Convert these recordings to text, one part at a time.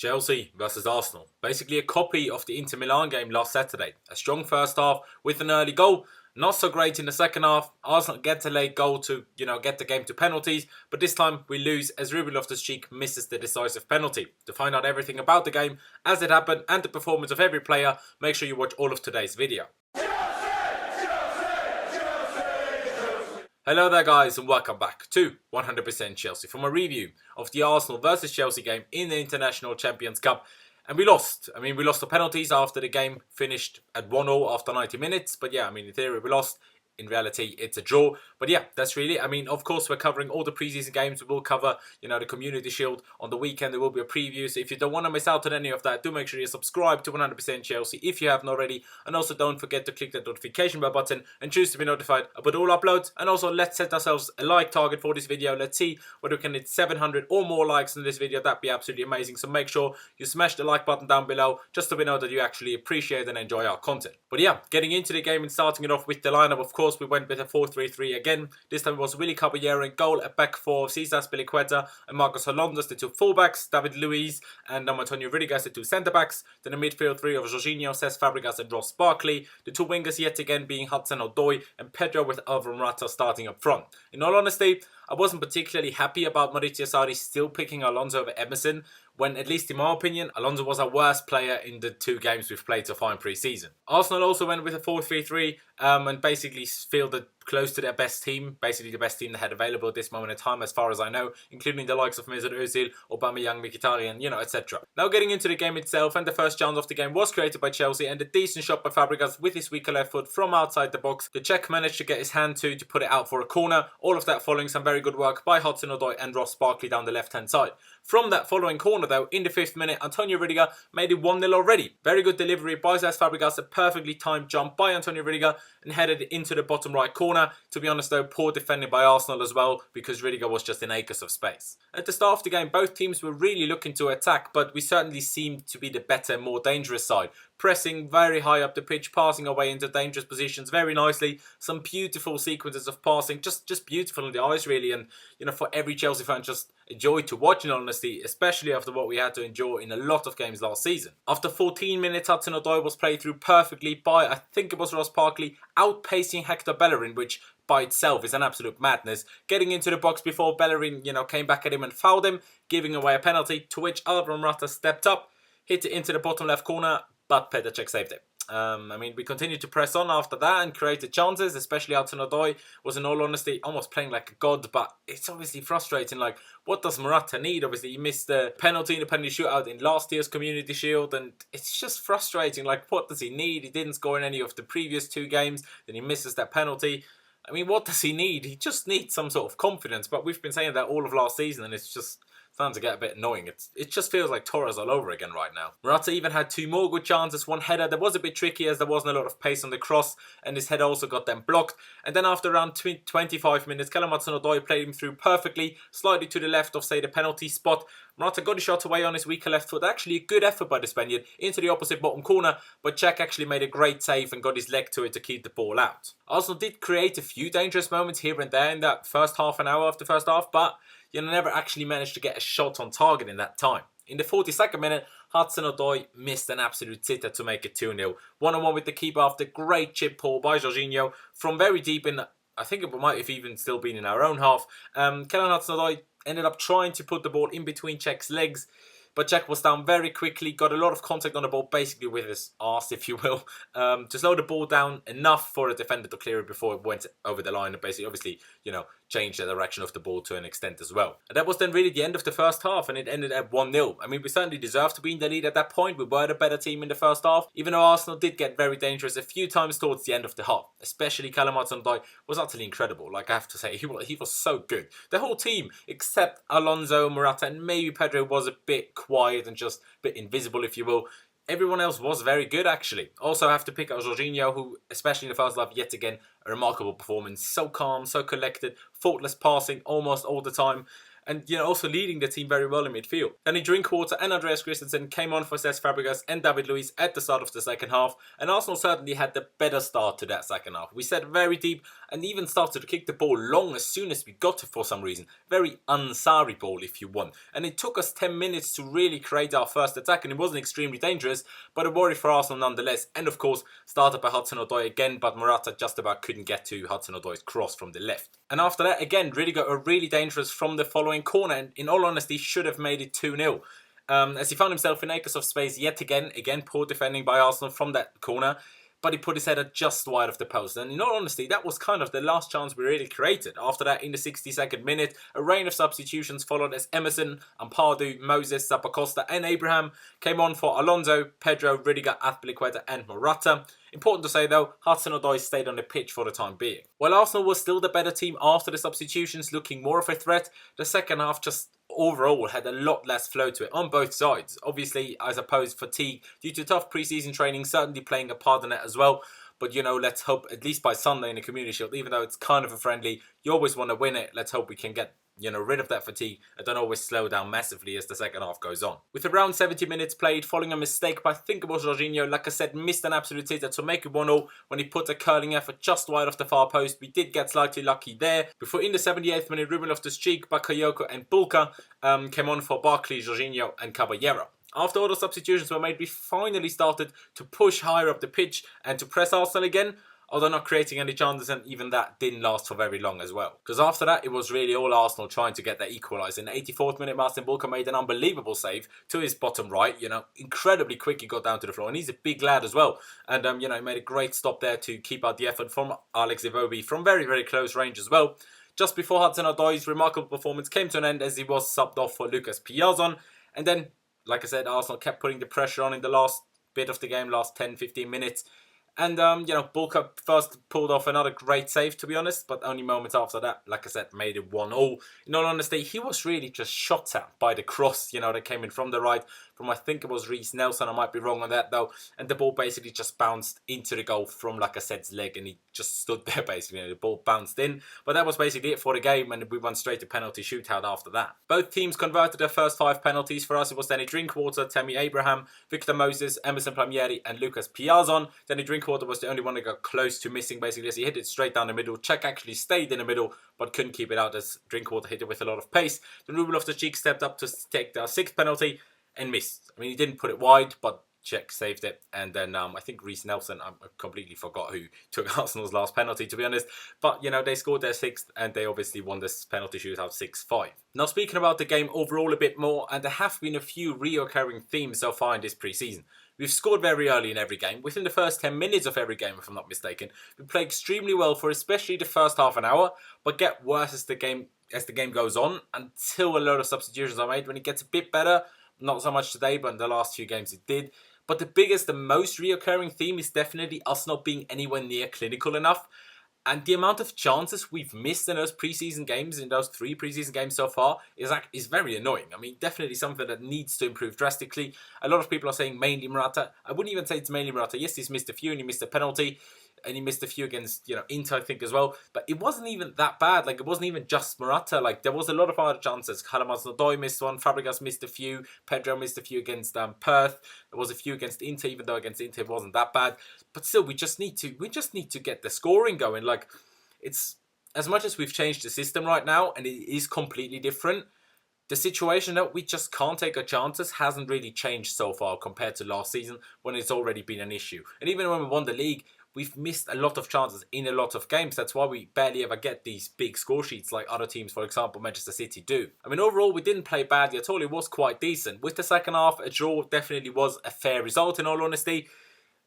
Chelsea versus Arsenal. Basically a copy of the Inter Milan game last Saturday. A strong first half with an early goal. Not so great in the second half. Arsenal get a late goal to, get the game to penalties. But this time we lose as Ruben Loftus-Cheek misses the decisive penalty. To find out everything about the game, as it happened, and the performance of every player, make sure you watch all of today's video. Hello there guys and welcome back to 100% Chelsea for my review of the Arsenal versus Chelsea game in the International Champions Cup. And we lost. We lost the penalties after the game finished at 1-0 after 90 minutes. But yeah, in theory we lost. In reality, it's a draw. But yeah, that's really it. Of course, we're covering all the preseason games. We will cover, the Community Shield on the weekend. There will be a preview. So if you don't want to miss out on any of that, do make sure you subscribe to 100% Chelsea if you haven't already. And also don't forget to click that notification bell button and choose to be notified about all uploads. And also, let's set ourselves a like target for this video. Let's see whether we can hit 700 or more likes in this video. That'd be absolutely amazing. So make sure you smash the like button down below just so we know that you actually appreciate and enjoy our content. But yeah, getting into the game and starting it off with the lineup, of course, we went with a 4-3-3 again. This time it was Willy Caballero in goal, at back four, Cesar Azpilicueta and Marcos Alonso, the two fullbacks, David Luiz and Antonio Rudiger, the two centre-backs. Then a midfield three of Jorginho, Cesc Fabregas and Ross Barkley. The two wingers yet again being Hudson-Odoi and Pedro with Alvaro Morata starting up front. In all honesty, I wasn't particularly happy about Maurizio Sarri still picking Alonso over Emerson, when, at least in my opinion, Alonso was our worst player in the two games we've played so far in pre-season. Arsenal also went with a 4-3-3 and basically fielded close to their best team, basically the best team they had available at this moment in time as far as I know, including the likes of Mesut Ozil, Aubameyang, Mkhitaryan, etc. Now getting into the game itself, and the first chance of the game was created by Chelsea and a decent shot by Fabregas with his weaker left foot from outside the box. The Czech managed to get his hand to put it out for a corner, all of that following some very good work by Hudson-Odoi and Ross Barkley down the left hand side. From that following corner though, in the 5th minute, Antonio Rudiger made it 1-0 already. Very good delivery by Cesc Fabregas, a perfectly timed jump by Antonio Rudiger and headed into the bottom right corner. To be honest though, poor defending by Arsenal as well because Rudiger was just in acres of space. At the start of the game, both teams were really looking to attack, but we certainly seemed to be the better, more dangerous side. Pressing very high up the pitch, passing away into dangerous positions very nicely. Some beautiful sequences of passing, just beautiful in the eyes really, and for every Chelsea fan, just a joy to watch in honesty, especially after what we had to endure in a lot of games last season. After 14 minutes, Hudson-Odoi was played through perfectly by, I think it was Ross Barkley, outpacing Hector Bellerin, which by itself is an absolute madness. Getting into the box before Bellerin, came back at him and fouled him, giving away a penalty, to which Alvaro Morata stepped up, hit it into the bottom left corner, but Petr Cech saved it. We continued to press on after that and created chances, especially Hudson-Odoi was in all honesty almost playing like a god, but it's obviously frustrating. Like, what does Morata need? Obviously, he missed the penalty in the penalty shootout in last year's Community Shield, and it's just frustrating. Like, what does he need? He didn't score in any of the previous two games, then he misses that penalty. What does he need? He just needs some sort of confidence, but we've been saying that all of last season, and it's just starting to get a bit annoying. It just feels like Torres all over again right now. Morata even had two more good chances. One header that was a bit tricky as there wasn't a lot of pace on the cross, and his header also got them blocked. And then after around 25 minutes, Callum Hudson-Odoi played him through perfectly, slightly to the left of, say, the penalty spot. Morata got a shot away on his weaker left foot. Actually, a good effort by the Spaniard into the opposite bottom corner, but Cech actually made a great save and got his leg to it to keep the ball out. Arsenal did create a few dangerous moments here and there in that first half an hour of the first half, but never actually managed to get a shot on target in that time. In the 42nd minute, Hudson-Odoi missed an absolute sitter to make it 2-0. 1-on-1 with the keeper after great chip ball by Jorginho from very deep in, I think it might have even still been in our own half. Callum Hudson-Odoi ended up trying to put the ball in between Cech's legs, but Cech was down very quickly, got a lot of contact on the ball, basically with his arse, if you will, to slow the ball down enough for a defender to clear it before it went over the line and basically, obviously, change the direction of the ball to an extent as well. And that was then really the end of the first half, and it ended at 1-0. We certainly deserved to be in the lead at that point. We were the better team in the first half, even though Arsenal did get very dangerous a few times towards the end of the half. Especially Callum Hudson-Odoi was utterly incredible. Like, I have to say, he was so good. The whole team, except Alonso, Morata, and maybe Pedro, was a bit quiet and just a bit invisible, if you will. Everyone else was very good, actually. Also, I have to pick out Jorginho, who, especially in the first half, yet again, a remarkable performance. So calm, so collected, faultless passing almost all the time. And, also leading the team very well in midfield. Danny Drinkwater and Andreas Christensen came on for Cesc Fabregas and David Luiz at the start of the second half. And Arsenal certainly had the better start to that second half. We sat very deep and even started to kick the ball long as soon as we got it for some reason. Very Ansari ball if you want. And it took us 10 minutes to really create our first attack, and it wasn't extremely dangerous, but a worry for Arsenal nonetheless. And of course, started by Hudson-Odoi again, but Morata just about couldn't get to Hudson-Odoi's cross from the left. And after that, again, really got a really dangerous from the following corner, and in all honesty, should have made it 2-0. As he found himself in acres of space yet again, poor defending by Arsenal from that corner, but he put his header just wide of the post. And in all honesty, that was kind of the last chance we really created. After that, in the 62nd minute, a rain of substitutions followed as Emerson, Ampadu, Moses, Zappacosta and Abraham came on for Alonso, Pedro, Rudiger, Azpilicueta and Morata. Important to say though, Hudson-Odoi stayed on the pitch for the time being. While Arsenal was still the better team after the substitutions, looking more of a threat, the second half just overall had a lot less flow to it on both sides. Obviously, I suppose fatigue due to tough pre-season training certainly playing a part in it as well. But, you know, let's hope at least by Sunday in the Community Shield, even though it's kind of a friendly, you always want to win it. Let's hope we can get, you know, rid of that fatigue and don't always slow down massively as the second half goes on. With around 70 minutes played, following a mistake by I think it was Jorginho, like I said, missed an absolute sitter to make it 1-0 when he put a curling effort just wide of the far post. We did get slightly lucky there. Before in the 78th minute, Ruben Loftus-Cheek, Bakayoko and Bulka came on for Barkley, Jorginho and Caballero. After all the substitutions were made, we finally started to push higher up the pitch and to press Arsenal again, although not creating any chances, and even that didn't last for very long as well. Because after that, it was really all Arsenal trying to get their equaliser. In the 84th minute, Marcin Bulka made an unbelievable save to his bottom right. You know, incredibly quick he got down to the floor, and he's a big lad as well. And, you know, he made a great stop there to keep out the effort from Alex Iwobi from very, very close range as well. Just before Hudson-Odoi's remarkable performance came to an end as he was subbed off for Lucas Piazon. And then, like I said, Arsenal kept putting the pressure on in the last bit of the game, last 10-15 minutes. And, you know, Bulka first pulled off another great save, to be honest, but only moments after that, like I said, made it 1-0. In all honesty, he was really just shot at by the cross, you know, that came in from the right, from I think it was Reece Nelson, I might be wrong on that though, and the ball basically just bounced into the goal from, like I said, his leg, and he just stood there basically, you know, the ball bounced in, but that was basically it for the game, and we went straight to penalty shootout after that. Both teams converted their first 5 penalties. For us, it was Danny Drinkwater, Tammy Abraham, Victor Moses, Emerson Palmieri, and Lucas Piazon. Danny Drinkwater was the only one that got close to missing, basically, as he hit it straight down the middle. Czech actually stayed in the middle, but couldn't keep it out as Drinkwater hit it with a lot of pace. Then Ruben Loftus-Cheek stepped up to take the 6th penalty and missed. I mean, he didn't put it wide, but Czech saved it. And then I think Reece Nelson, I completely forgot who took Arsenal's last penalty, to be honest. But, you know, they scored their 6th, and they obviously won this penalty shootout 6-5. Now, speaking about the game overall a bit more, and there have been a few reoccurring themes so far in this pre-season. We've scored very early in every game. Within the first 10 minutes of every game, if I'm not mistaken. We play extremely well for especially the first half an hour, but get worse as the game goes on, until a lot of substitutions are made. When it gets a bit better, not so much today, but in the last few games it did. But the biggest, the most reoccurring theme is definitely us not being anywhere near clinical enough. And the amount of chances we've missed in those preseason games, in those 3 preseason games so far, is very annoying. I mean, definitely something that needs to improve drastically. A lot of people are saying mainly Morata. I wouldn't even say it's mainly Morata. Yes, he's missed a few and he missed a penalty. And he missed a few against, you know, Inter, I think, as well. But it wasn't even that bad. Like, it wasn't even just Morata. Like, there was a lot of other chances. Hudson-Odoi missed one. Fabregas missed a few. Pedro missed a few against Perth. There was a few against Inter, even though against Inter it wasn't that bad. But still, we just need to get the scoring going. Like, it's, as much as we've changed the system right now, and it is completely different, the situation that we just can't take our chances hasn't really changed so far compared to last season, when it's already been an issue. And even when we won the league, we've missed a lot of chances in a lot of games. That's why we barely ever get these big score sheets like other teams, for example, Manchester City do. I mean, overall, we didn't play badly at all. It was quite decent. With the second half, a draw definitely was a fair result, in all honesty.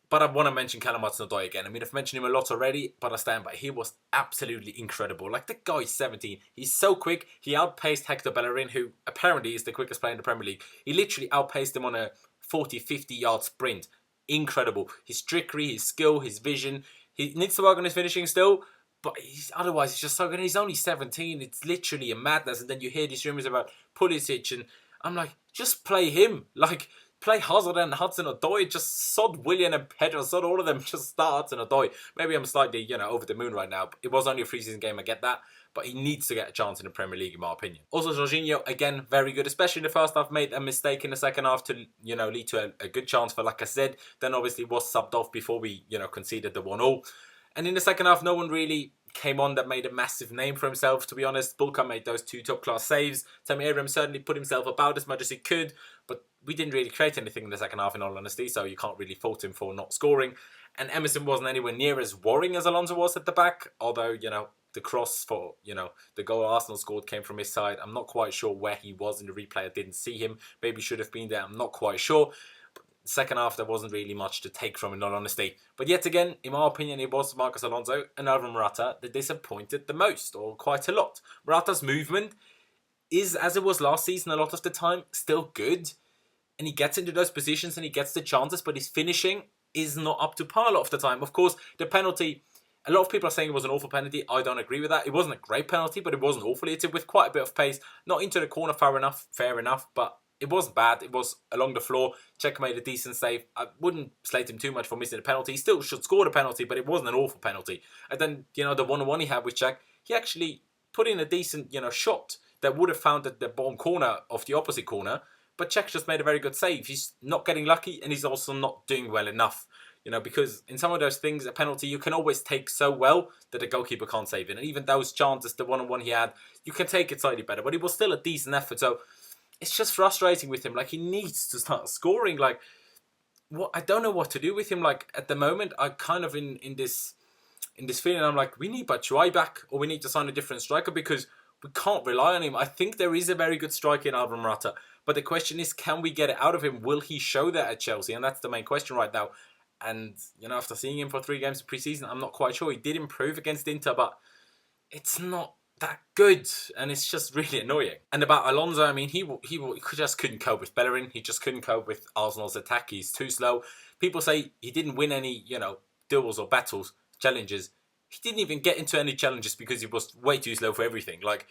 But I want to mention Hudson-Odoi again. I mean, I've mentioned him a lot already, but I stand by. He was absolutely incredible. Like, the guy's 17. He's so quick. He outpaced Hector Bellerin, who apparently is the quickest player in the Premier League. He literally outpaced him on a 40-50 yard sprint. Incredible. His trickery, his skill, his vision. He needs to work on his finishing still, but otherwise he's just so good. And he's only 17. It's literally a madness. And then you hear these rumours about Pulisic, and I'm like, just play him. Like, play Hazard and Hudson-Odoi. Just sod Willian and Pedro. Sod all of them. Just start Hudson-Odoi. Maybe I'm slightly, you know, over the moon right now. It was only a preseason game, I get that. But he needs to get a chance in the Premier League, in my opinion. Also, Jorginho, again, very good, especially in the first half. Made a mistake in the second half to, you know, lead to a good chance for Lacazette. Then obviously was subbed off before we, you know, conceded the 1-0. And in the second half, no one really came on that made a massive name for himself, to be honest. Bulka made those 2 top-class saves. Tammy Abraham certainly put himself about as much as he could, but we didn't really create anything in the second half, in all honesty, so you can't really fault him for not scoring. And Emerson wasn't anywhere near as worrying as Alonso was at the back, although, you know, the cross for, you know, the goal Arsenal scored came from his side. I'm not quite sure where he was in the replay. I didn't see him. Maybe should have been there. I'm not quite sure. Second half, there wasn't really much to take from, in all honesty. But yet again, in my opinion, it was Marcos Alonso and Alvaro Morata that disappointed the most, or quite a lot. Morata's movement is, as it was last season a lot of the time, still good. And he gets into those positions and he gets the chances, but his finishing is not up to par a lot of the time. Of course, the penalty, a lot of people are saying it was an awful penalty. I don't agree with that. It wasn't a great penalty, but it wasn't awful. It's with quite a bit of pace. Not into the corner, fair enough, but it wasn't bad. It was along the floor. Czech made a decent save. I wouldn't slate him too much for missing a penalty. He still should score the penalty, but it wasn't an awful penalty. And then, you know, the 1-on-1 he had with Czech, he actually put in a decent, you know, shot that would have found the bottom corner of the opposite corner. But Czech just made a very good save. He's not getting lucky, and he's also not doing well enough. You know, because in some of those things, a penalty you can always take so well that the goalkeeper can't save it. And even those chances, the 1-on-1 he had, you can take it slightly better. But it was still a decent effort. So it's just frustrating with him. Like, he needs to start scoring. Like, what, I don't know what to do with him. Like, at the moment, I'm kind of in this feeling. I'm like, we need Batshuayi back, or we need to sign a different striker, because we can't rely on him. I think there is a very good striker in Alvaro Morata, but the question is, can we get it out of him? Will he show that at Chelsea? And that's the main question right now. And, you know, after seeing him for 3 games in pre-season, I'm not quite sure. He did improve against Inter, but it's not that good, and it's just really annoying. And about Alonso, I mean, he just couldn't cope with Bellerin. He just couldn't cope with Arsenal's attack. He's too slow. People say he didn't win any, you know, duels or battles, challenges. He didn't even get into any challenges because he was way too slow for everything. Like,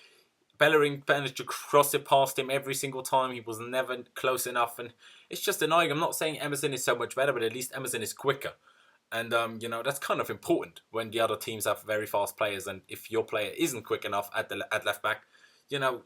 Bellerin managed to cross it past him every single time. He was never close enough, and it's just annoying. I'm not saying Emerson is so much better, but at least Emerson is quicker. And, you know, that's kind of important when the other teams have very fast players. And if your player isn't quick enough at left back, you know,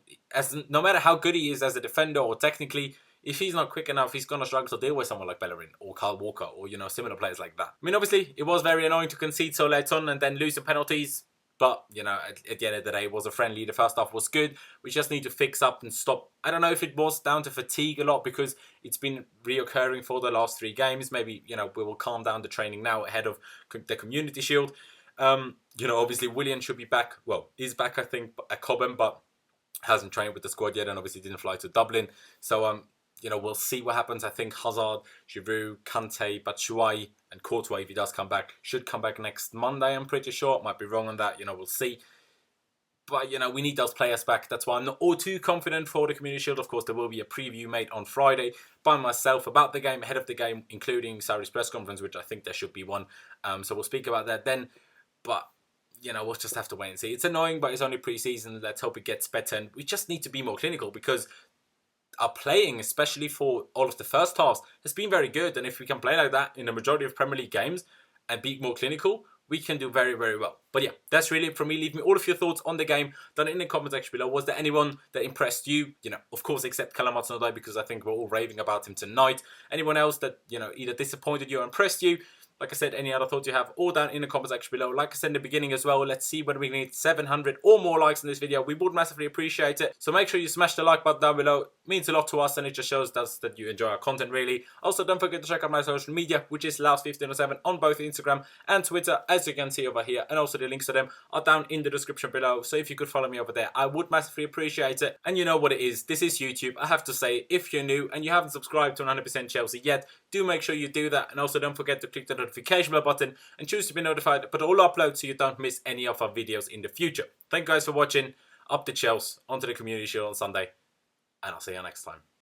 no matter how good he is as a defender or technically, if he's not quick enough, he's going to struggle to deal with someone like Bellerin or Kyle Walker or, you know, similar players like that. I mean, obviously, it was very annoying to concede so late on and then lose the penalties. But, you know, at the end of the day, it was a friendly. The first half was good. We just need to fix up and stop. I don't know if it was down to fatigue a lot because it's been reoccurring for the last 3 games. Maybe, you know, we will calm down the training now ahead of the Community Shield. You know, obviously, Willian should be back. Well, is back, I think, at Cobham, but hasn't trained with the squad yet and obviously didn't fly to Dublin. So, you know, we'll see what happens. I think Hazard, Giroud, Kante, Batshuayi, and Courtois, if he does come back, should come back next Monday, I'm pretty sure. Might be wrong on that. You know, we'll see. But, you know, we need those players back. That's why I'm not all too confident for the Community Shield. Of course, there will be a preview made on Friday by myself about the game, ahead of the game, including Sarri's press conference, which I think there should be one. So we'll speak about that then. But, you know, we'll just have to wait and see. It's annoying, but it's only pre-season. Let's hope it gets better. And we just need to be more clinical because our playing, especially for all of the first halves, has been very good. And if we can play like that in the majority of Premier League games and be more clinical, we can do very, very well. But yeah, that's really it from me. Leave me all of your thoughts on the game down in the comment section below. Was there anyone that impressed you? You know, of course, except Hudson-Odoi, because I think we're all raving about him tonight. Anyone else that, you know, either disappointed you or impressed you? Like I said, any other thoughts you have, all down in the comment section below. Like I said in the beginning as well, let's see whether we need 700 or more likes in this video. We would massively appreciate it. So make sure you smash the like button down below. It means a lot to us and it just shows us that you enjoy our content, really. Also, don't forget to check out my social media, which is Last1507 on both Instagram and Twitter, as you can see over here. And also the links to them are down in the description below. So if you could follow me over there, I would massively appreciate it. And you know what it is. This is YouTube. I have to say, if you're new and you haven't subscribed to 100% Chelsea yet, do make sure you do that. And also don't forget to click the notification bell button and choose to be notified about all uploads so you don't miss any of our videos in the future. Thank you guys for watching. Up the Chelsea, onto the Community Shield on Sunday, and I'll see you next time.